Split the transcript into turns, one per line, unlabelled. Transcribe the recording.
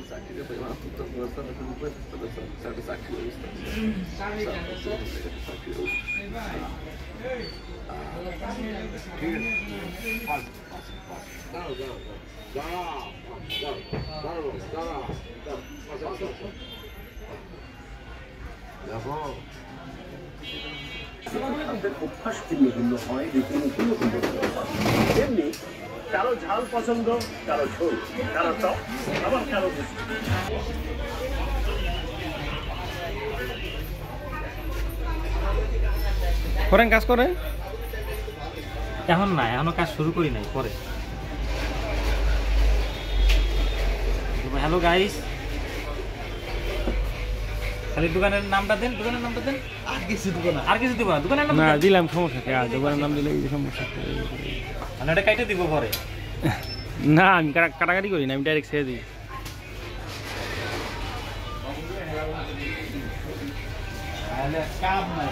চাকরিটা পাই আমার তো ব্যবস্থা এখন উপায় থাকতে ব্যবস্থা একটা চাকরি ব্যবস্থা চাকরি ঠিক আছে দাঁড়াও দাঁড়াও দাঁড়াও দাঁড়াও দেখো অভ্যাস ভিন্ন ভিন্ন হয় রীতিনীতিও ভিন্ন তেমনি কারো ঝাল পছন্দ, কারো ঝোল, কারো টক, আবার কারো
করেন কাজ করেন
এখন না, এখনো কাজ শুরু করি নাই, পরে। হ্যালো গাইস, খালি দোকানের নামটা দেন, দোকানের নামটা দেন। আর কিছু দিব না, দোকানের নাম
না দিলাম, সমস্যা কি? আর দোকানের নাম দিলে সমস্যা
আমি এটা কাইটে দিব পরে।
না আমি কাটাকাটি করি না, আমি ডাইরেক্ট ছেড়ে দিই।
কাম নাই